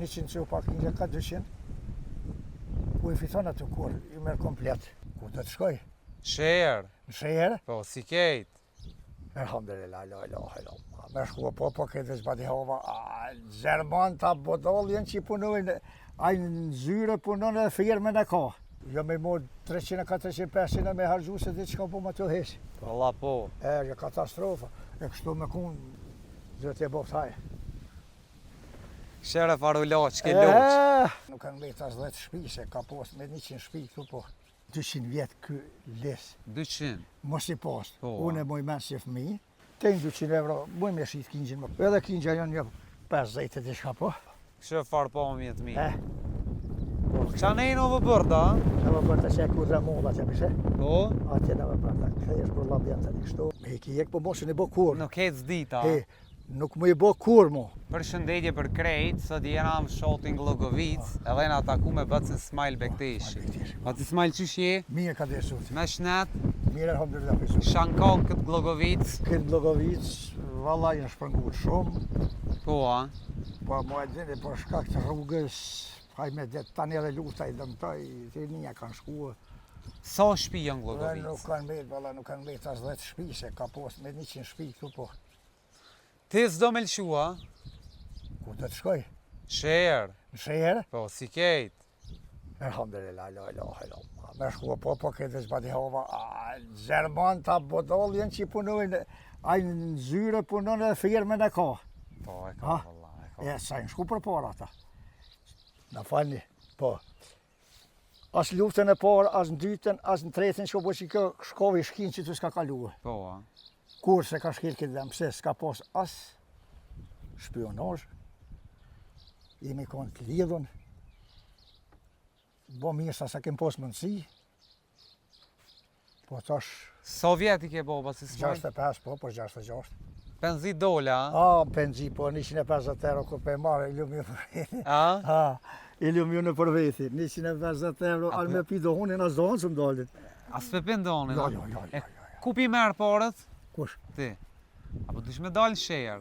100 që u pak një ka 200. Ku i fiton atë kur, i merë komplet. Ku do të shkoj? Sher. Në Sher? Po, si kejt. Alhamdulillah, la ilaha illallah. Me shku po këtë zbati hova. Gjerman ta bodoljen që i punojnë, a në zyre punon edhe firme në ka. Jo me mod 300, 400, 500 me hargju se ditë që ka po më të hesh. Allah po. Që katastrofa. E kështu me kun, zërët e boft hajë. Shere farula, që ke loq? Nuk kanë lejtë as 10 shpi, se ka post me 100 shpi këtu po. 200 vjetë kë les. 200? Mos i post. Po. Unë e moj men si fëmi. Tenjë 200 euro, muj me shqit kingjin më. Edhe kingjin janë një 50 e shka po. Kështë farë po më jetë mi. Qa nejnë o vëbërda? Në vëbërda që e ku dhe molla që pishe. Po? Atje në vëbërda, këtë jesh për labjën të një kështu. Me i ki jek po mos në i bo kur. Nuk hec dita. Nuk më i bo kur mu. Për shëndetje për krejt, sot jena më shoting Llogovic, edhe na taku me Bacin Smile Bekteshi. Bacin Smile qysh je? Mirë ka desut. Me shnet? Mirë alhamdulillah pesut. Shankon këtë Llogovic? Këtë Llogovic, valla jenë shpërngut shumë. Po, a? Po, mu e dini, për shkak të rrugës, hajme dhe tani edhe lutaj dëmtoj, të një kanë shkua. Sa shpi janë Llogovic? Nuk kanë mbet, valla nuk kanë mbet as 10 shpi, se ka post me 100 shpi këtu po. Ti s'do me lëshua? Ku të të shkoj? Sher. Në Sher? Po, si kejt? Alhamdulillah, la ilaha illallah. Me shku po këtë zbati hova. Gjerman ta bodoljen që i punojnë, a në zyre punon edhe firme në ka. Po, e ka, valla, e ka. Sa në shku për para ata. Në falni, po. As luftën e parë, as në dytën, as në tretën, që po që kjo shkovi shkin që të s'ka kaluë. Po, a? Kur se ka shkel këtë dhe mëse, s'ka pas as shpionazh, jemi konë të lidhën, bo mirë sa kem pas mundësi, po tash... Sa vjeti ke bo, Bacin Smile? 65, po 66. Penzi dola, a? Penzi, po 150 euro kur pe marë, ilu mjë për veti. A? Ilu mjë në për veti, 150 euro, alë me pi dohunin, as dohun së më dalin. As pe pindonin? Jo. Ku pi merë parët? Kush? Ti. Apo dush me dalë Sher?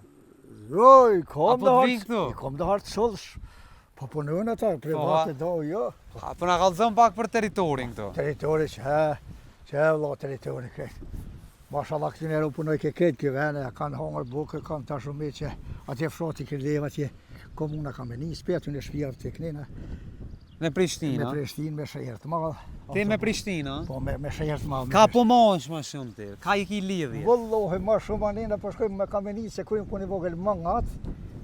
Jo, i kom Apo dhe të vi këtu? I kom dhe hartë sollësh. Po punën ata, private do, jo. Po na kallëzëm pak për teritorin këtu. Territori që vëlla territori këtë. Mashallah këtë njerë u punoj ke këtë këtë vene, kanë hongër bukë, kanë ta shumë që atje frati kërdeva atje komuna ka me një spetu në shpijat të kënina. Me Prishtina? Me Prishtinë, me shëherë të madhë. Ti me Prishtina? Po me shëherë të madhë. Ka po mosh ma shumë ti, ka i ki lidhje? Vëllohi ma shumë anina, po shkojmë me kameni se kujmë ku një vogël mangat,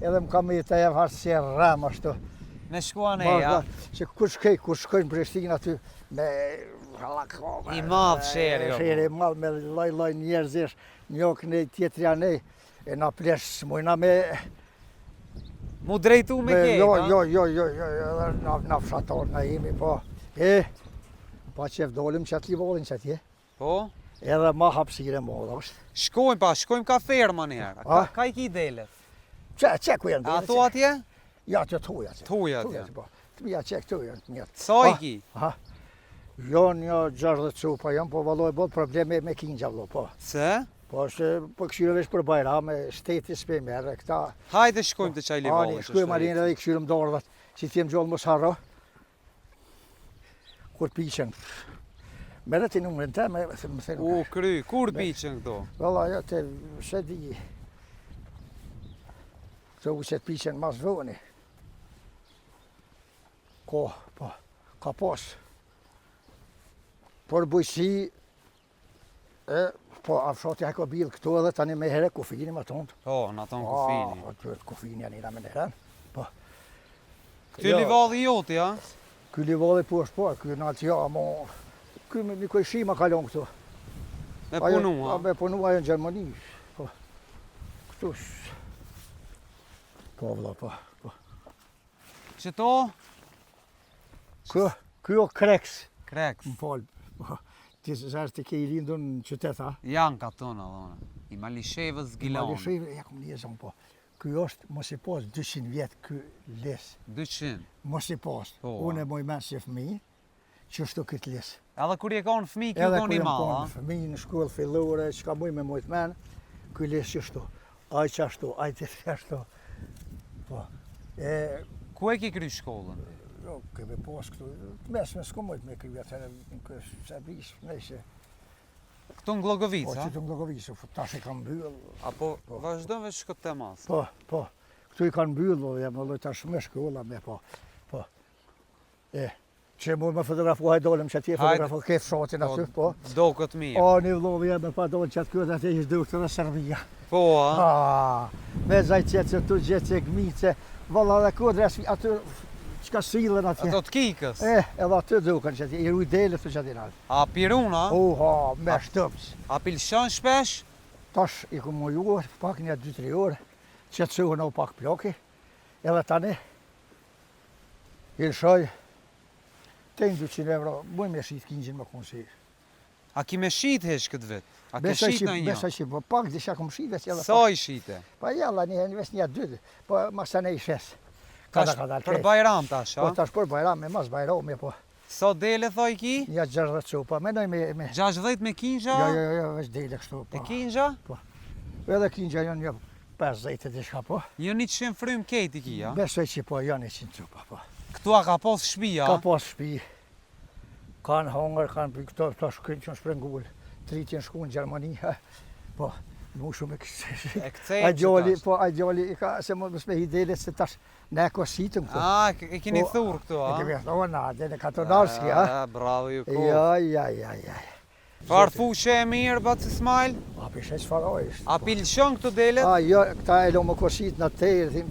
edhe më kam i të javë hartë si e rram ashtu. Me shkuan e ja? Që kur shkojnë Prishtinë aty me halakome. I madhë Sheri. Sheri i madhë me loj njerëzish, njok në tjetëri anej, e na plesh mujna me... Mu drejtu me kejt, Jo, na fshator, na jemi, po. Pa qef dolim që atë livolin që atje. Po? Edhe ma hapsire modha është. Shkojmë ka ferma njerë. Ka i ki delet? Që ku janë delet? A thu atje? Ja, që thuja atje. Thuja atje? Të mija që këtu janë të mjetë. Sa i ki? Jo, një 60 cupa janë, po valloj bot probleme me kingja vlo, po. Se? Po është po këshyre vesh për bajrame, shteti s'pe merre këta. Hajde shkojmë të qaj livolin. Shkojmë arinë edhe i këshyre më dorëvat, që t'jem gjollë mos harro. Kur piqen. Mere ti numërin te, me thënë. U, kry, kur piqen këto? Valla, jo, te shedi. Këto u që t'piqen mas vëni. Po, ka pos. Por bujësi, po afshoti hajko bilë këtu edhe tani me here kufini më tonë. Po, në tonë kufini. Po, kufini janë ina me nërën. Po. Këty livalli joti, ja? Ky livalli po është po, ky në atë ja, mo... Ky me një shima kalon këtu. Me punu, ha? Me punu ajo në Gjermani. Po. Këtu po, vëlla, po. Qëto? Ky o Kreks. Kreks. Më falë. Ti zërë të ke i lindu në qytet, ha? Janë ka tonë, adhona. I Malishevës Gilanë. Malishevë, ja kom njëzën, po. Ky është, mos i pas 200 vjetë ky les. 200? Mos i pas. Unë e moj men si fëmi, që është këtë les. Edhe kur je konë fëmi, kjo konë i malë, ha? Edhe kur jem konë fëmi në shkollë fillore, që ka muj me mojtë men, ky les që shtu. Aj që ashtu, aj të ashtu. Po. Ku e ki kry shkollën? Jo, kemi pas këtu, të mesme s'ko mojt me kryja të në kështë Serbis, nejse. Këtu në Glogovic, Po, a? që të Glogovic, tash e kam byll. Apo vazhdo me shkët të mas? Po, këtu i kanë byll, jam më tash me shkolla me, po. Që mu me fotografu, hajde dolem që atje fotografu, ke fshatin aty, po. Do këtë mirë. O, një vlovë jeme pa dolem që atë kjo dhe atë ishtë dukë dhe Serbia. Po, a? Me zajqet që tu gjithë që gmice, valla dhe kodre aty, qka silën atje. Ato të kikës? Edhe aty dukën që atje, i rujdelë të që atje nalë. A piruna? Me shtëpës. A pilshon shpesh? Tash i ku mujuar, pak një 2-3 orë, që të suhën o pak ploki, edhe tani, i lëshoj, ten 200 euro, buj me shit kingjin më konsi. A ki me shit hesh këtë vit? A ke shit në një? Besa që, po pak disha kom shit, veç edhe Sa i shite? Pa jalla, një 2, po masa ne i shes. Për bajram tash, a? Po tash për bajram, me mas bajrami, po. Sa dele thoj ki? Një 60 cupa, menoj me... 60 me kinxha? Jo, veç dele kështu, po. E kinxha? Edhe kinxha janë një 50 e diçka, po. Jo 100 frym kejt i ki, a? Besoj që po, janë 100 cupa, po. Këtu a ka pos shpia? Ka pas shtëpi. Kanë hongër, kanë për këto shkrinë që në shprengull. Tritjen shku në Gjermani, po, mu shumë e kësë. E këcejnë që tash? Po, a gjalli, i ka se më me hidelet se tash ne e kositëm këtu. A, e kini thurë këtu, a? E kemi thonë, dhe në Katonarski, a? Bravo ju ko. Ja. Farfushe e mirë, Bac Ismail? A pishe që faroj ishtë. A pilshon këtu delet? A, jo, këta e lo më kosit në tejrë, thim,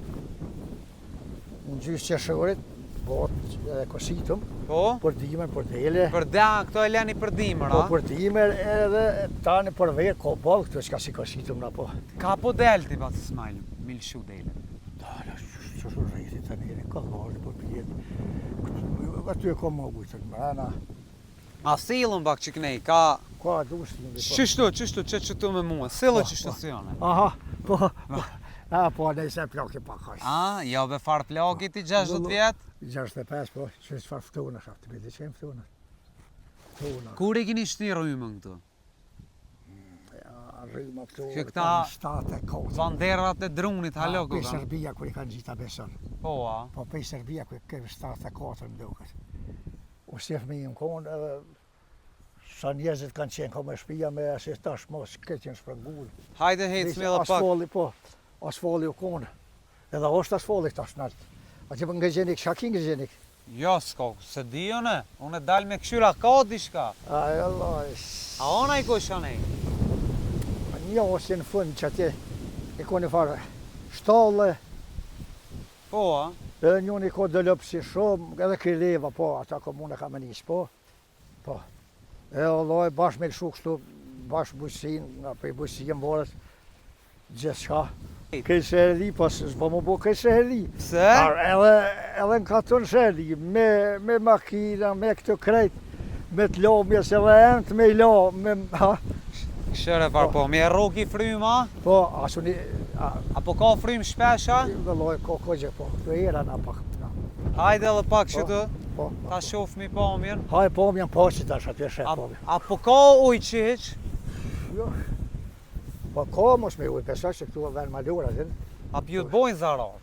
në gjysë qeshurit, botë edhe kositëm, Po? për dimër, për dele. Për da, këto e leni për dimër, Po a? për dimër edhe tani për vetë, ko bolë këtu që ka si kositëm në po. Ka po delti, Bac Ismail, milshu delet? Dala, që shë rejti të njëri, ka lorë për pjetë. Aty e ka më gujtën, mërana. A silën bak që knej, ka... Ka dushtin. Qështu, që qëtu me mua, silën që shtacione. Aha, po, nejse ploki pa kajsh. A, jo be far plakit i 60 vjetë? 65, po, që është farë ftuna, shaftë, bidi që e më ftuna. Ftuna. Kur e kini shti rrymën këtu? Rryma këtu, Që këta 7-8. Banderat e drunit, halo Për këta? Serbia kër i kanë gjitha beson. Po, a? Po, për Serbia kër kërë 7-4 më duket. U sef me i më konë, edhe sa njerëzit kanë qenë ka me shpia me asë tash mos këtë jenë shpërngull. Hajde hejtë smela pak. Asfali, po, asfali u konë. Edhe është asfali tash naltë. A që për nga gjenik, shakin nga gjenik. Jo, s'ka, se di one, unë dal me këshyra ka dishka. Aj, Allah, A ona i kush anej? një ose në fund që atje i koni farë shtalle, Po, a? edhe njën i ko dëllëpsi shumë, edhe krileva, po, ata komune ka më njësë, po. E Allah, bashkë me lëshu kështu, bashkë bujësin, nga për i bujësin borët, gjithë shka. Këj shërli, pas s'po më bo këj shërli. Pse? Edhe në katon shërli, me makina, me këtë krejt, me të lomje, se dhe entë me i lo, Këshëre par po, me rroki fryma? Po, asuni, Apo ka frym shpesha? vëlloj, ko gjë, po, këtu era na pak. Hajde edhe pak qëtu, Po, ta shofmi pomjen. haj pomjen po që tash aty shef pomjen. Apo ka uj qiq? Jo. Po ka mos me ujë, besoj se këtu vën malura, din. Apo ju të bojnë zarar?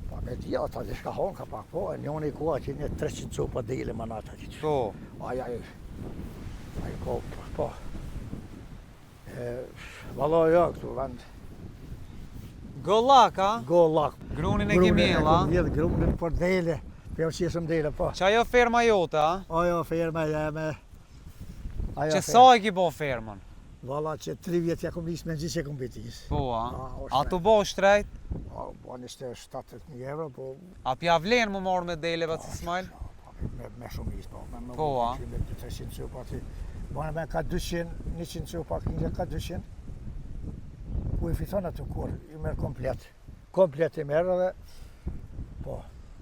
Po me dia ata diçka hon ka pak, po, njëri ku që një 300 cupa dile më nata që. Po. Ai ko, po. Vallai jo këtu vend Gollak, a? gollak. Grunin e Gimela. Një grunin për dele. Po që jesëm dele, po. Qa jo ferma jote, a? Ajo ferma jeme. Që sa e ki bo fermën? Valla që 3 vjet ja kom nis me gjithë që kom betis. Po, a? është A të bo shtrejt? Po nishte 70.000 euro, po A pja vlen më marrë me dele, Bac Ismail? me shumë nis, po. Po, a? Me 300 cupa aty. Bane me ka 200, 100 cupa, kinja ka 200. Ku i fiton atë kur, i merë komplet. Komplet i merë dhe, po,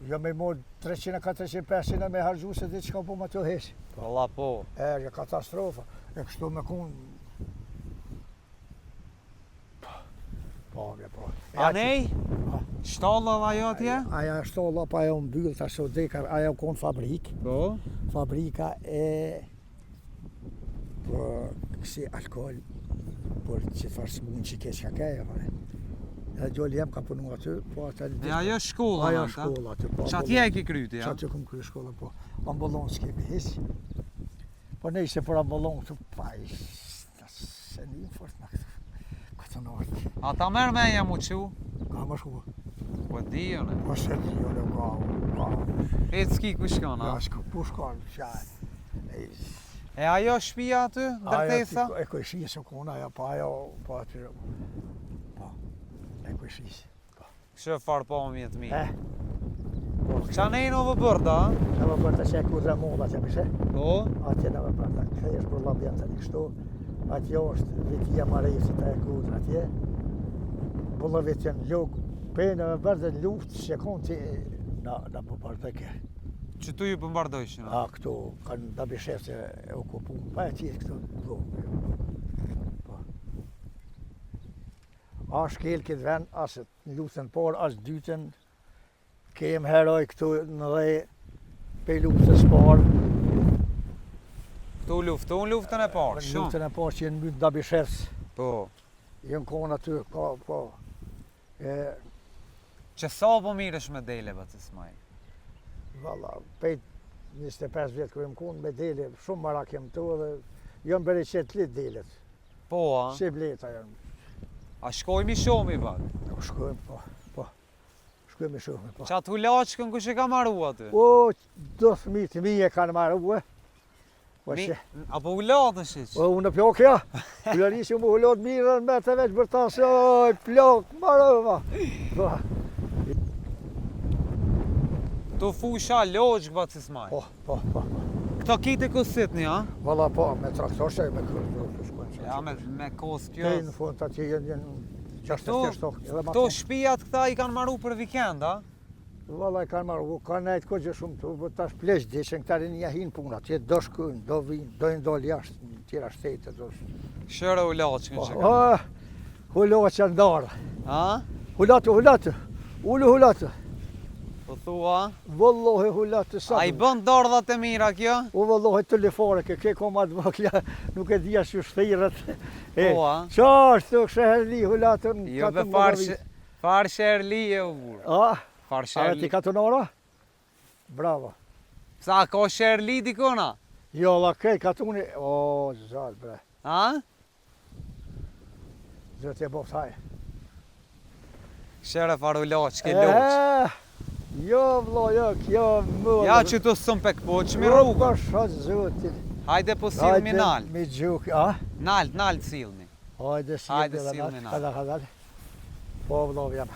jo me morë 300, 400, 500 me hargju se dhe që ka po më të hesi. Valla po. Që katastrofa, e kështu me kun. Po, po. A nej? Shtalla dhe ajo atje? Aja shtolla pa ajo mbyll, ta sot dekar, ajo kon fabrik. Po. Fabrika e për kësi alkohol, për që farë së mund që kesh ka keja, E djali jem ka punu aty, po atë... E ajo është shkolla, Ajo nanta? është shkolla aty, po. Që atje e ke kryti, ja? Që aty kom kry shkolla, po. Ambulon s'kemi hiç. Po ne ishte për ambulon këtu, pa se një fort në këtu. Këtë në orë. Ata merë me jam u qu? Ka më shku. Po di, jone. Po se një jone ka... E të s'ki ku shkon, Ja, a? s'ka pu shkon, qaj. E ajo shpia aty, ndërtesa? E kojshisë kona, ajo, po ajo, po aty... Po, e kojshisë. Kështë farë po më jetë mirë. Eh. Qa nejnë ove bërda, a? Në më bërta që e kudra molla që pishe. Po? Atje në më bërta, këtë është për labjenta një kështu. Atje është vitja Marifësit e kudra atje. Bëllë vitjen lukë, pejnë në më bërta luftë që konë që në më bërta ke. Që tu ju pëmbardojshin, a? A, këtu kanë da bishef që e okupu. Pa e qithë këtu lukë. Po. A shkel këtë vend, asë në luftën parë, asë dytën. Kem heroj këtu në dhe pe luftës parë. Këtu luftën luftën e parë, Në shumë. luftën e parë që jenë mytë da bishefës. Po. Jenë konë aty, po. Që sa po mirësh me dele, bëtë Ismail? Valla, pejt 25 vjetë kërë më konë me dele, shumë marak jem të dhe jënë bërë qëtë litë delet. Po, a? Si bleta jënë. A shkojmë i shumë i bëtë? Nuk shkojmë, po. Shkojmë i shumë, po. Që atë hulaqën kush e ka maru aty? O, do fëmijë të mi e kanë marrë, po Mi- që... Apo hulaqën shiq? O, unë plokja, kulari që mu hullot mirën me të veç bërtasë, oj, plok, marrë, po. Tu fusha loqë, bëtë Ismail. Po. Këto kite kësit një, a? Valla po, me traktor që me kërë të shkojnë. Ja, me kos Te në kjo. fund të që jenë 60 shtokë, edhe ma Këto të. shpijat këta i kanë maru për vikend, a? Valla i kanë marrë, ka nejtë ko që shumë të, po tash pleq dhe që në këtari një hinë puna, që do shkojnë, do vinë, do i ndollë jashtë, në tjera shtete, do shkojnë. Shërë hulaqën që ka. Hullohet që ndarë, A? hullatë, hullatë, Po thua? Wallohi hullatë sa. A i bën dardhat e mira kjo? O vallohi të lefore, ke koma të vakla, nuk e dhja që shthirët. Po, a? Qa është të kështë herli hullatën? Jo be farë shërli e u burë. A? Farë A shërli. ti katonora? Bravo. Sa ka shërli dikona? Jo, la kej katuni, o, zat bre. A? Zot e boft haj. Shërë farë hulaq, ke loq. Jo, vlo, jo, kjo më... Ja që tu sëm pe këpo, që mi rrugë. Po, shot zotin. Hajde po silmi nalë. Mi gjuk, a? Nalë silmi. Hajde Hajde, silmi silmi nalë. nalë. Kada. Po, vlo, jam.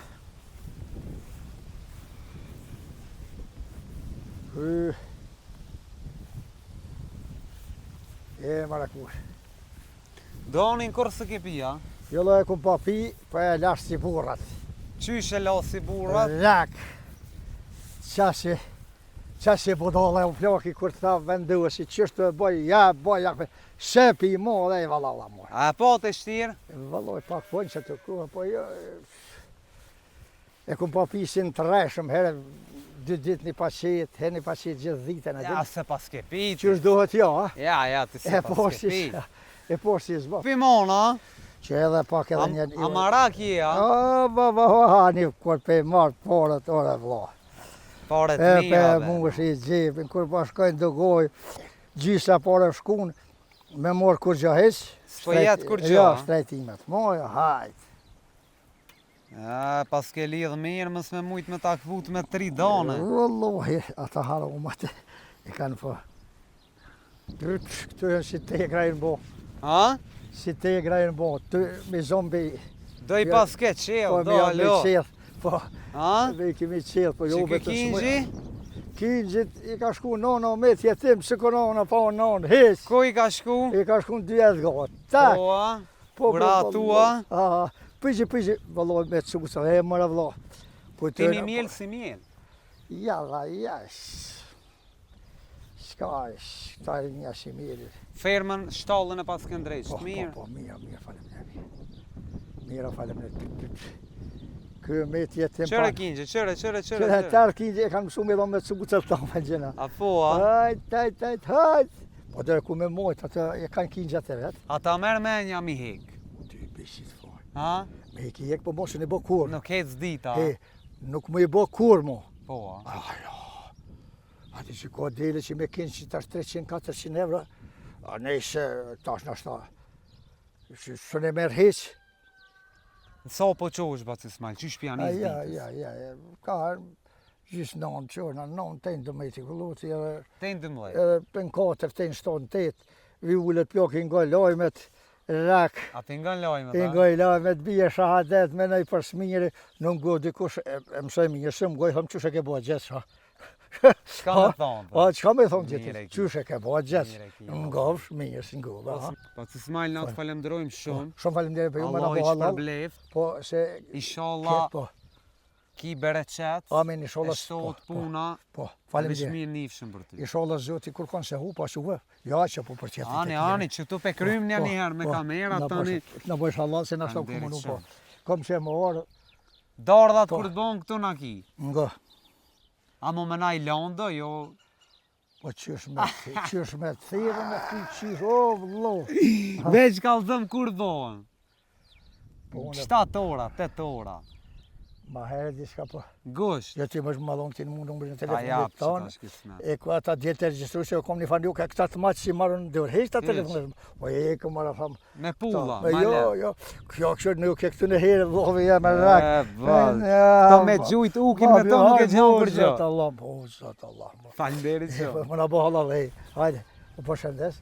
Marakush. Donin kërë së ke pia? Jo lo e kum pa pi, po e lash si burrat. Qysh e la si burrat? Rak. Qasi budole u floki kur të tha venduesi, qështë të bëj, ja, shepi i mo dhe i valala mo. A po të shtirë? Valoj pak ponjë që të kuha, po jo... E kum pa pi si në të reshëm, herë 2 ditë një paqet, herë një paqet gjithë ditën. Ja, se pas ke piti. Qështë duhet jo, a? Ja, ti se pas ke piti. E po si zbë. Pimona, Që edhe pak edhe një... amarak je, a? Një kur pe marë porët, ore vlo. Pare të E mira, pe mungesh i gjepin, kur pa shkojnë dëgoj, gjisa pare shkun, me morë kur gjo heq. S'po jetë kur gjo, Jo, a? shtrejtimet. Moja, hajt. Pas ke lidhë mirë, mës me mujtë me takvut me 3 dane. Wallohi, ata halë u mate, i kanë po. Këtu janë si te grajnë bo, A? si te grajnë bo, me zombi, Do i pas ke qelë, po do me alo. qelë, po, A? me i kemi qelë, po jo Që ke vetë kinxhi? Kinxhit i ka shku nona me tjetim, së ko nona pa nonë, heq. Ku i ka shku? I ka shku në 2 gatë, tak. Po, a? Po, Ura tua? Pëgjë, vëlloj me cusa, e mëra vëllo. Ti një mjelë si mjelë. Jalla, jash. Shka ish, ta e një si mirë. Fermën shtallën e pas këndrejsh, të mirë. Po, mirë, falem në. Mira, falem në. Kë me tjetim Qëre kinxhe, qëre. Qëre tërë kinxhe e kanë mësu me do me cusa të me gjena. A po, a? Hajt. Po dhe ku me mojt, atë e kanë kinxhat e vetë. Ata merë me një mi hek. Ty bishit fort. Ha? Me i ki jek po mos e bo kur. Nuk ec dita. E, nuk më i bo kur mo. Po. Ati që ko dele që me kinë që tash 300-400 euro, a nejse tash nashta, së ne merë heq. Sa po qosh Baci Ismail, qysh pianist ditës? Ja, ka gjysë 9 qona, 9, 10 dëmeti këlluti, Ten 12. edhe pën 4, 10, 7, 8, vi ullet pjoki nga lojmet, rak, A ti nga lojme, nga lojmet, bje shahadet, me nëj për smiri, nuk go dikush, e mësoj mirë, së më goj, thëm qështë e ke bua gjithë, ша. Shka me thonë? A, qka me thonë Mire gjithë, ki. qështë e ke bua gjithë, Mire ki. nga vësh, mirë, si nga vësh. Baci Ismail, na të falemderojmë shumë. Shumë falemderit për ju, më në Allah i bo halal, shpërbleft. po se, Inshallah, po, ki bereqet. amin, E inshallah, shtot puna. po, Veç falemderit. mirë nifshëm për ty. Inshallah zoti kur kanë se hu, pa shuve, ja që po për qëtë. Ani, që tu pe krym një herë me kamera, tani. Në bëjsh halal se në shto Faleminderit këmë po. shumë. Kom që më orë, Dardhat Po. kur të bon këtu na ki. nga, A mo me naj lando, jo. po qysh me të thirë, me ty qysh, o, vlo. Veç kallëzëm kur të bon. Po, unë, 7 ora, 8 ora. ma herë diska po. Gusht. Jo ti më shumë malon këti në mundë në A telefonit japë që tonë. tash kismet. E ku ata djetë të registru që kom një fanë ka këta të maqë që marrën dhe urhejsh të Hiq. telefonit. O e ku marrë thamë. Me pulla, Ta, ma jo, le. jo, kjo kështë nuk e këtu në herë, vlohve jam e rak. To me gjujt ukin me to nuk e gjanë kur gjë. Zotë Allah, po, zotë Allah. Falenderit shumë. Më në bo halal, hajde, po shëndes.